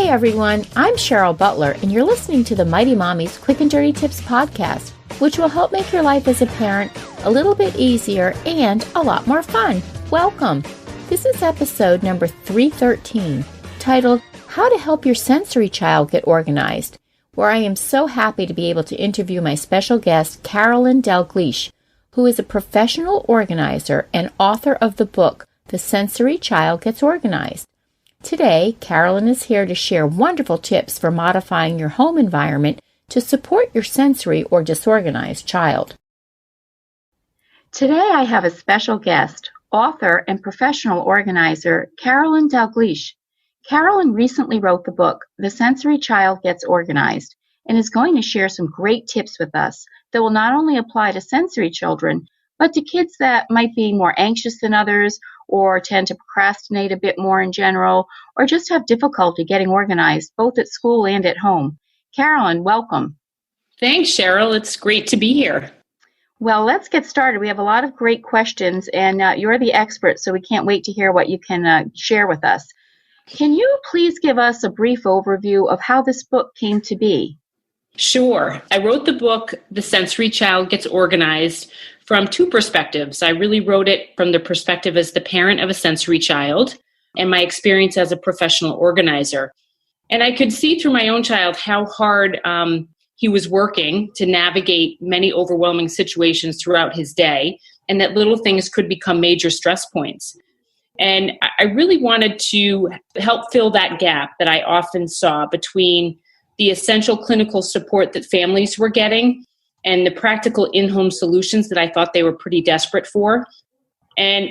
Hey everyone, I'm Cheryl Butler, and you're listening to the Mighty Mommies Quick and Dirty Tips podcast, which will help make your life as a parent a little bit easier and a lot more fun. Welcome! This is episode number 313, titled How to Help Your Sensory Child Get Organized, where I am so happy to be able to interview my special guest, Carolyn Dalgleish, who is a professional organizer and author of the book, The Sensory Child Gets Organized. Today, Carolyn is here to share wonderful tips for modifying your home environment to support your sensory or disorganized child. Today, I have a special guest, author and professional organizer, Carolyn Dalgleish. Carolyn recently wrote the book, The Sensory Child Gets Organized, and is going to share some great tips with us that will not only apply to sensory children, but to kids that might be more anxious than others, or tend to procrastinate a bit more in general, or just have difficulty getting organized, both at school and at home. Carolyn, welcome. Thanks, Cheryl. It's great to be here. Well, let's get started. We have a lot of great questions, and you're the expert, so we can't wait to hear what you can share with us. Can you please give us a brief overview of how this book came to be? Sure. I wrote the book, The Sensory Child Gets Organized, from two perspectives. I really wrote it from the perspective as the parent of a sensory child and my experience as a professional organizer. And I could see through my own child how hard he was working to navigate many overwhelming situations throughout his day, and that little things could become major stress points. And I really wanted to help fill that gap that I often saw between the essential clinical support that families were getting and the practical in-home solutions that I thought they were pretty desperate for. And,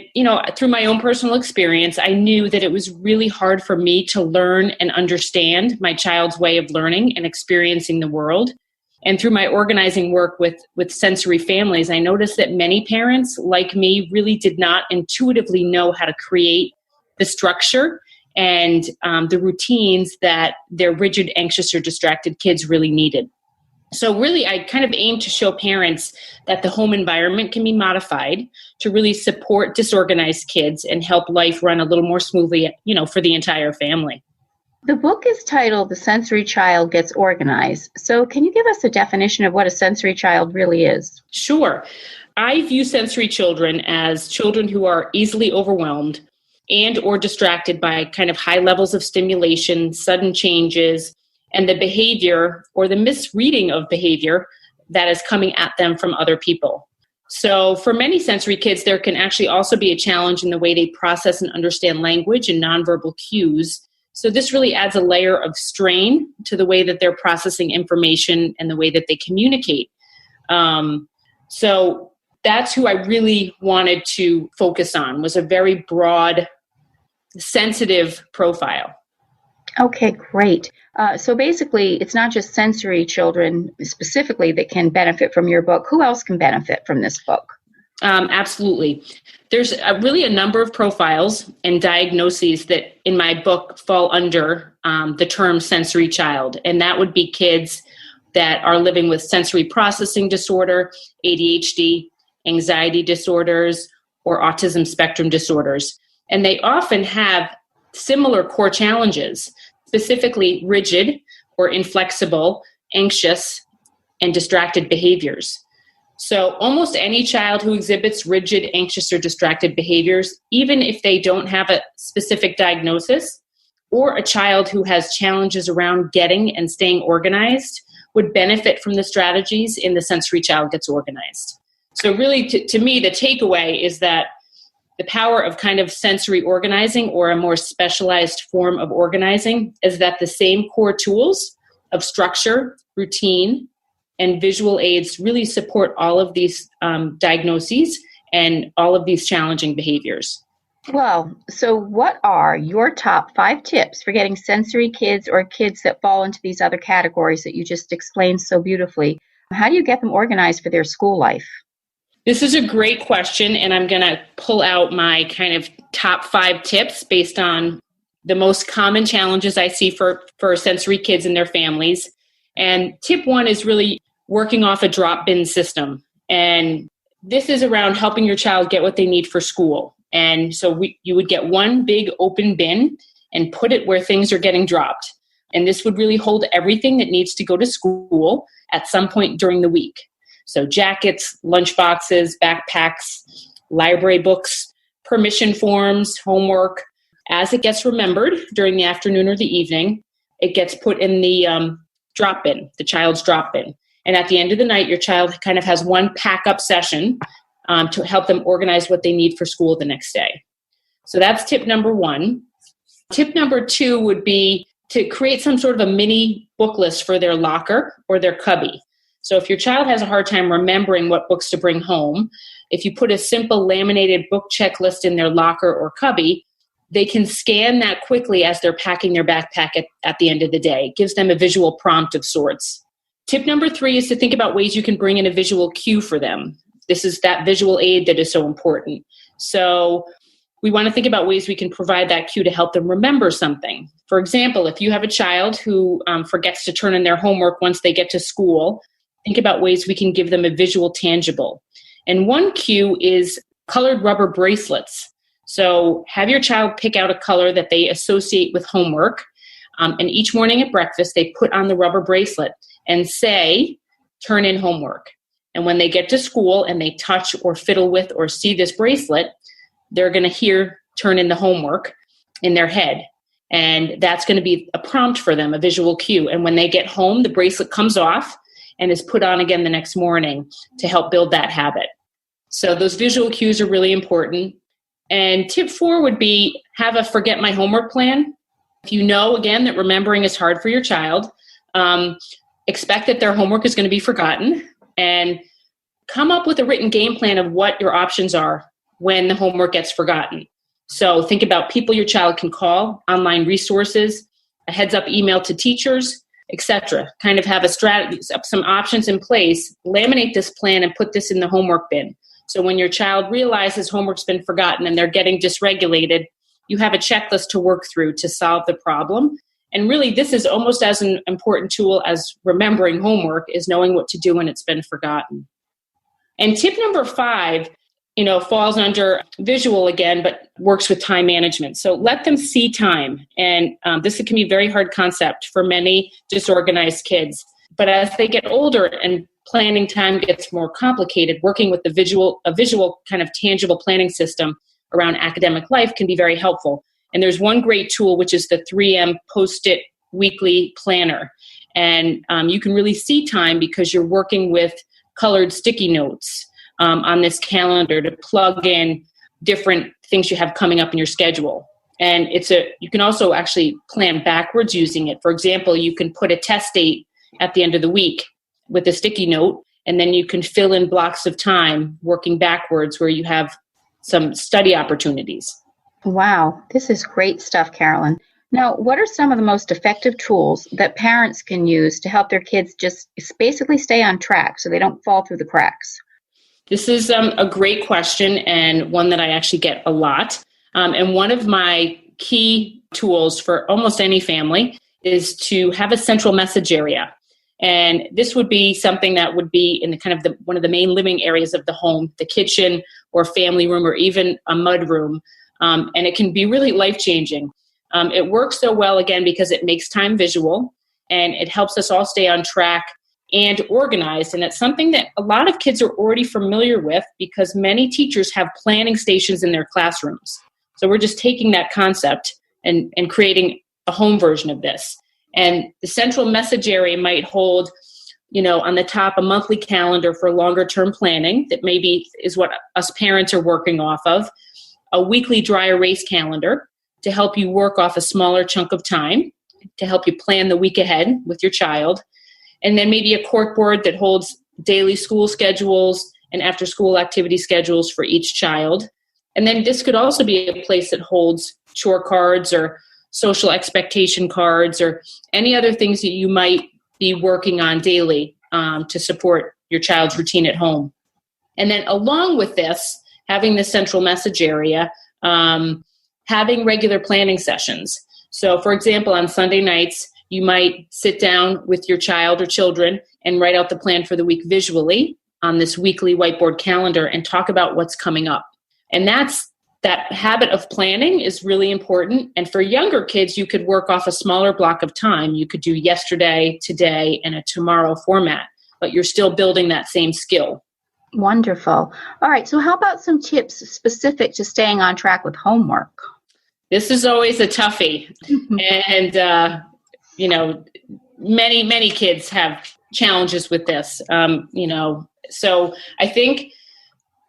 through my own personal experience, I knew that it was really hard for me to learn and understand my child's way of learning and experiencing the world. And through my organizing work with sensory families, I noticed that many parents, like me, really did not intuitively know how to create the structure and the routines that their rigid, anxious, or distracted kids really needed. So really, I kind of aim to show parents that the home environment can be modified to really support disorganized kids and help life run a little more smoothly, for the entire family. The book is titled The Sensory Child Gets Organized. So can you give us a definition of what a sensory child really is? Sure. I view sensory children as children who are easily overwhelmed and or distracted by kind of high levels of stimulation, sudden changes, and the behavior or the misreading of behavior that is coming at them from other people. So for many sensory kids, there can actually also be a challenge in the way they process and understand language and nonverbal cues. So this really adds a layer of strain to the way that they're processing information and the way that they communicate. So that's who I really wanted to focus on, was a very broad, sensitive profile. Okay, great. So basically, it's not just sensory children specifically that can benefit from your book. Who else can benefit from this book? Absolutely. There's really a number of profiles and diagnoses that in my book fall under the term sensory child. And that would be kids that are living with sensory processing disorder, ADHD, anxiety disorders, or autism spectrum disorders. And they often have similar core challenges, specifically rigid or inflexible, anxious, and distracted behaviors. So almost any child who exhibits rigid, anxious, or distracted behaviors, even if they don't have a specific diagnosis, or a child who has challenges around getting and staying organized, would benefit from the strategies in The Sensory Child Gets Organized. So really, to me, the takeaway is that the power of kind of sensory organizing, or a more specialized form of organizing, is that the same core tools of structure, routine, and visual aids really support all of these diagnoses and all of these challenging behaviors. Well, so what are your top 5 tips for getting sensory kids or kids that fall into these other categories that you just explained so beautifully? How do you get them organized for their school life? This is a great question, and I'm going to pull out my kind of top 5 tips based on the most common challenges I see for sensory kids and their families. And tip 1 is really working off a drop bin system. And this is around helping your child get what they need for school. And so you would get one big open bin and put it where things are getting dropped. And this would really hold everything that needs to go to school at some point during the week. So jackets, lunch boxes, backpacks, library books, permission forms, homework. As it gets remembered during the afternoon or the evening, it gets put in the drop bin, the child's drop bin. And at the end of the night, your child kind of has one pack-up session to help them organize what they need for school the next day. So that's tip number 1. Tip number 2 would be to create some sort of a mini book list for their locker or their cubby. So if your child has a hard time remembering what books to bring home, if you put a simple laminated book checklist in their locker or cubby, they can scan that quickly as they're packing their backpack at the end of the day. It gives them a visual prompt of sorts. Tip number 3 is to think about ways you can bring in a visual cue for them. This is that visual aid that is so important. So we want to think about ways we can provide that cue to help them remember something. For example, if you have a child who forgets to turn in their homework once they get to school, think about ways we can give them a visual tangible. And one cue is colored rubber bracelets. So have your child pick out a color that they associate with homework. And each morning at breakfast, they put on the rubber bracelet and say, turn in homework. And when they get to school and they touch or fiddle with or see this bracelet, they're going to hear turn in the homework in their head. And that's going to be a prompt for them, a visual cue. And when they get home, the bracelet comes off and is put on again the next morning to help build that habit. So those visual cues are really important. And tip 4 would be have a forget my homework plan. If you know, again, that remembering is hard for your child, expect that their homework is going to be forgotten and come up with a written game plan of what your options are when the homework gets forgotten. So think about people your child can call, online resources, a heads up email to teachers, etc. Kind of have a strategy, some options in place, laminate this plan and put this in the homework bin. So when your child realizes homework's been forgotten and they're getting dysregulated, you have a checklist to work through to solve the problem. And really, this is almost as an important tool as remembering homework, is knowing what to do when it's been forgotten. And tip number 5, falls under visual again, but works with time management. So let them see time. And this can be a very hard concept for many disorganized kids. But as they get older and planning time gets more complicated, working with a visual kind of tangible planning system around academic life can be very helpful. And there's one great tool, which is the 3M Post-it Weekly Planner. And you can really see time because you're working with colored sticky notes on this calendar to plug in different things you have coming up in your schedule. And you can also actually plan backwards using it. For example, you can put a test date at the end of the week with a sticky note, and then you can fill in blocks of time working backwards where you have some study opportunities. Wow, this is great stuff, Carolyn. Now, what are some of the most effective tools that parents can use to help their kids just basically stay on track so they don't fall through the cracks? This is a great question, and one that I actually get a lot. And one of my key tools for almost any family is to have a central message area. And this would be something that would be in one of the main living areas of the home, the kitchen or family room or even a mud room. And it can be really life-changing. It works so well, again, because it makes time visual and it helps us all stay on track and organized. And it's something that a lot of kids are already familiar with because many teachers have planning stations in their classrooms. So we're just taking that concept and creating a home version of this. And the central message area might hold, on the top, a monthly calendar for longer term planning that maybe is what us parents are working off of, a weekly dry erase calendar to help you work off a smaller chunk of time, to help you plan the week ahead with your child, and then maybe a cork board that holds daily school schedules and after school activity schedules for each child. And then this could also be a place that holds chore cards or social expectation cards or any other things that you might be working on daily to support your child's routine at home. And then along with this, having the central message area, having regular planning sessions. So for example, on Sunday nights, you might sit down with your child or children and write out the plan for the week visually on this weekly whiteboard calendar and talk about what's coming up. And that's that habit of planning is really important. And for younger kids, you could work off a smaller block of time. You could do yesterday, today, and a tomorrow format, but you're still building that same skill. Wonderful. All right. So how about some tips specific to staying on track with homework? This is always a toughie. And, many kids have challenges with this, So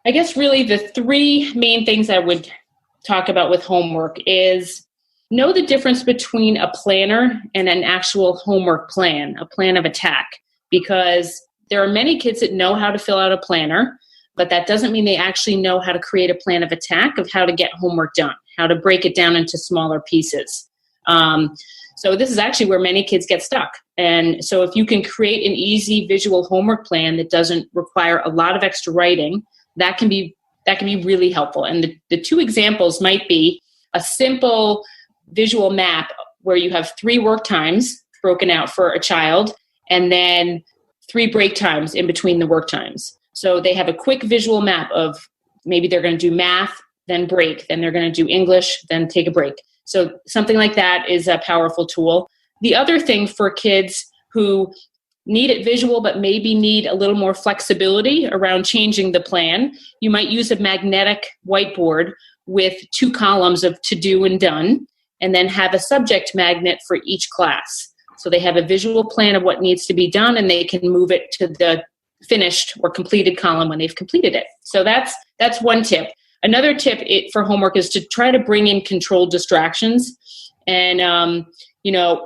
I guess really the three main things I would talk about with homework is know the difference between a planner and an actual homework plan, a plan of attack, because there are many kids that know how to fill out a planner, but that doesn't mean they actually know how to create a plan of attack of how to get homework done, how to break it down into smaller pieces. So this is actually where many kids get stuck. And so if you can create an easy visual homework plan that doesn't require a lot of extra writing, that can be really helpful. And the two examples might be a simple visual map where you have 3 work times broken out for a child, and then 3 break times in between the work times. So they have a quick visual map of maybe they're going to do math, then break, then they're going to do English, then take a break. So something like that is a powerful tool. The other thing for kids who need it visual but maybe need a little more flexibility around changing the plan, you might use a magnetic whiteboard with 2 columns of to do and done, and then have a subject magnet for each class. So they have a visual plan of what needs to be done, and they can move it to the finished or completed column when they've completed it. So that's one tip. Another tip for homework is to try to bring in controlled distractions. And,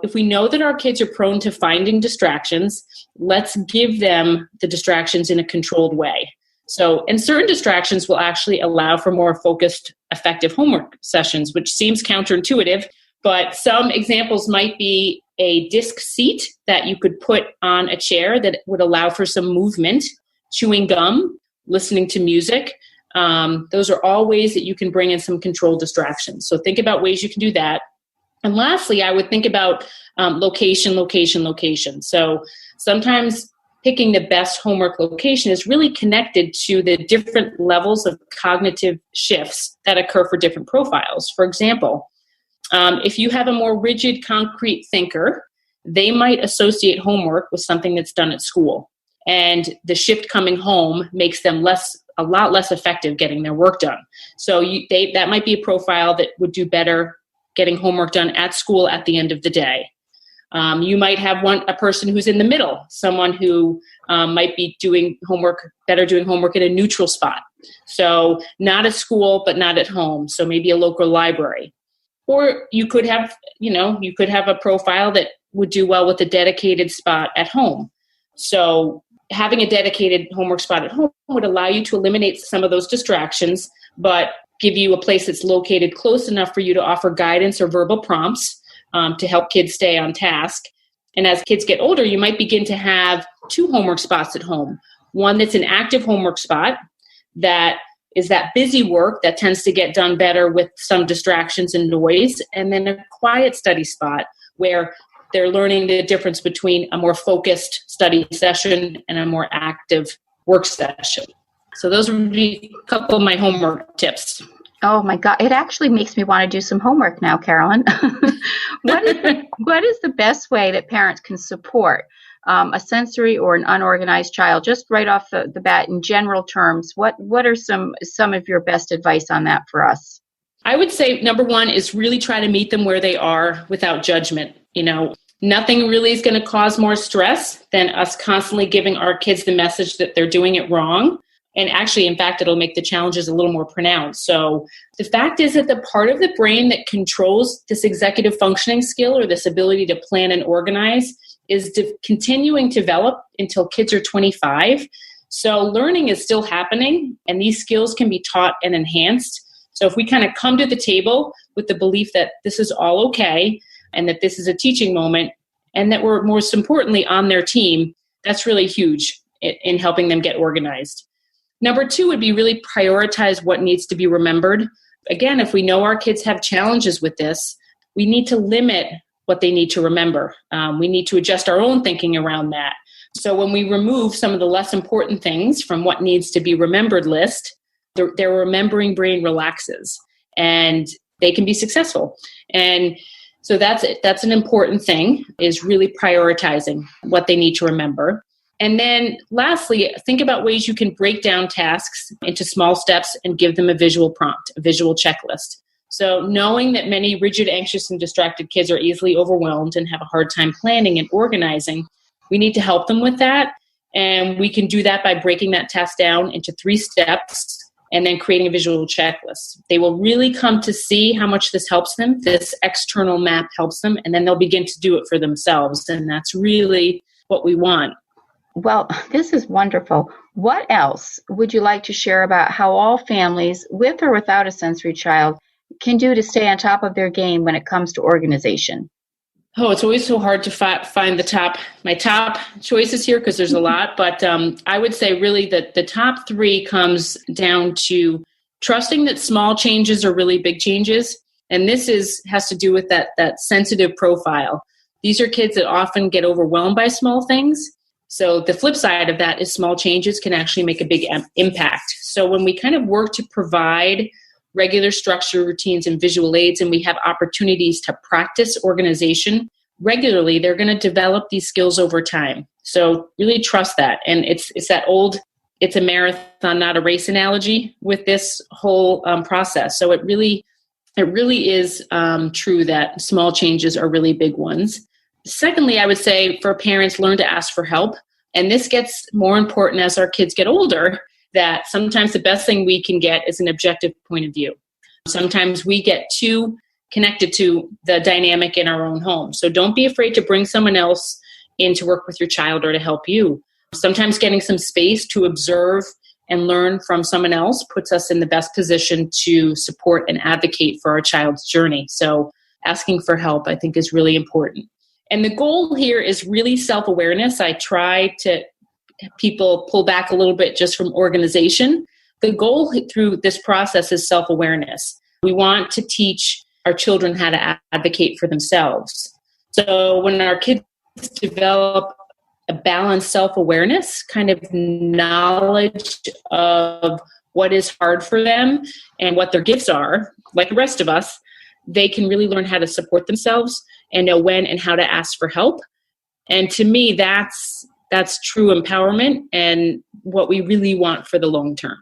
if we know that our kids are prone to finding distractions, let's give them the distractions in a controlled way. So, and certain distractions will actually allow for more focused, effective homework sessions, which seems counterintuitive, but some examples might be a disc seat that you could put on a chair that would allow for some movement, chewing gum, listening to music. Those are all ways that you can bring in some controlled distractions. So think about ways you can do that. And lastly, I would think about location. So sometimes picking the best homework location is really connected to the different levels of cognitive shifts that occur for different profiles. For example, if you have a more rigid, concrete thinker, they might associate homework with something that's done at school. And the shift coming home makes them a lot less effective getting their work done. So that might be a profile that would do better getting homework done at school at the end of the day. You might have a person who's in the middle, someone who might be doing homework in a neutral spot. So not at school, but not at home. So maybe a local library. Or you could have a profile that would do well with a dedicated spot at home. So having a dedicated homework spot at home would allow you to eliminate some of those distractions, but give you a place that's located close enough for you to offer guidance or verbal prompts to help kids stay on task. And as kids get older, you might begin to have 2 homework spots at home. One that's an active homework spot that is that busy work that tends to get done better with some distractions and noise, and then a quiet study spot where they're learning the difference between a more focused study session and a more active work session. So those would be a couple of my homework tips. Oh my God, it actually makes me want to do some homework now, Carolyn. What is the best way that parents can support a sensory or an unorganized child? Just right off the bat, in general terms, what are some of your best advice on that for us? I would say number 1 is really try to meet them where they are without judgment. Nothing really is going to cause more stress than us constantly giving our kids the message that they're doing it wrong. And actually, in fact, it'll make the challenges a little more pronounced. So the fact is that the part of the brain that controls this executive functioning skill or this ability to plan and organize is continuing to develop until kids are 25. So learning is still happening, and these skills can be taught and enhanced. So if we kind of come to the table with the belief that this is all okay and that this is a teaching moment and that we're most importantly on their team, that's really huge in helping them get organized. Number 2 would be really prioritize what needs to be remembered. Again, if we know our kids have challenges with this, we need to limit what they need to remember. We need to adjust our own thinking around that. So when we remove some of the less important things from what needs to be remembered list, their remembering brain relaxes. and they can be successful. And so that's it. That's an important thing, is really prioritizing what they need to remember. And then lastly, think about ways you can break down tasks into small steps and give them a visual prompt, a visual checklist. So knowing that many rigid, anxious, and distracted kids are easily overwhelmed and have a hard time planning and organizing, we need to help them with that. And we can do that by breaking that task down into 3 steps and then creating a visual checklist. They will really come to see how much this helps them. This external map helps them, and then they'll begin to do it for themselves. And that's really what we want. Well, this is wonderful. What else would you like to share about how all families, with or without a sensory child, can do to stay on top of their game when it comes to organization? Oh, it's always so hard to find my top choices here, because there's a lot. But I would say really that the top 3 comes down to trusting that small changes are really big changes. And this has to do with that sensitive profile. These are kids that often get overwhelmed by small things. So the flip side of that is small changes can actually make a big impact. So when we kind of work to provide regular structure, routines, and visual aids, and we have opportunities to practice organization regularly, they're going to develop these skills over time. So really trust that. And it's that old, it's a marathon, not a race analogy with this whole process. So it really is true that small changes are really big ones. Secondly, I would say for parents, learn to ask for help. And this gets more important as our kids get older, that sometimes the best thing we can get is an objective point of view. Sometimes we get too connected to the dynamic in our own home. So don't be afraid to bring someone else in to work with your child or to help you. Sometimes getting some space to observe and learn from someone else puts us in the best position to support and advocate for our child's journey. So asking for help, I think, is really important. And the goal here is really self-awareness. I try to people pull back a little bit just from organization. The goal through this process is self-awareness. We want to teach our children how to advocate for themselves. So when our kids develop a balanced self-awareness, kind of knowledge of what is hard for them and what their gifts are, like the rest of us, they can really learn how to support themselves and know when and how to ask for help. And to me, that's true empowerment and what we really want for the long term.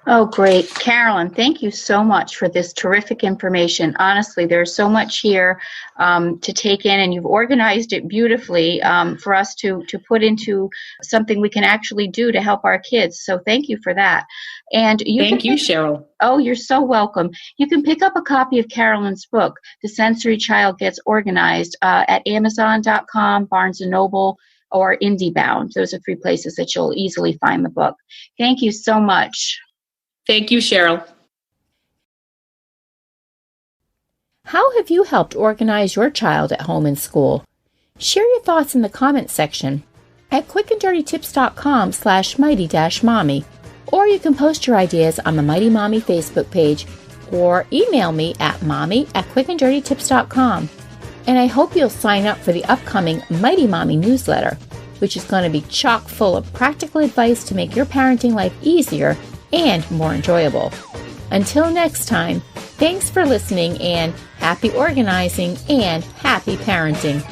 Oh, great. Carolyn, thank you so much for this terrific information. Honestly, there's so much here to take in, and you've organized it beautifully for us to put into something we can actually do to help our kids. So thank you for that. And thank you, Cheryl. Oh, you're so welcome. You can pick up a copy of Carolyn's book, The Sensory Child Gets Organized, at Amazon.com, Barnes & Noble, or IndieBound. Those are 3 places that you'll easily find the book. Thank you so much. Thank you, Cheryl. How have you helped organize your child at home and school? Share your thoughts in the comments section at quickanddirtytips.com/mighty-mommy, or you can post your ideas on the Mighty Mommy Facebook page or email me at mommy@quickanddirtytips.com. And I hope you'll sign up for the upcoming Mighty Mommy newsletter, which is going to be chock full of practical advice to make your parenting life easier and more enjoyable. Until next time, thanks for listening, and happy organizing and happy parenting.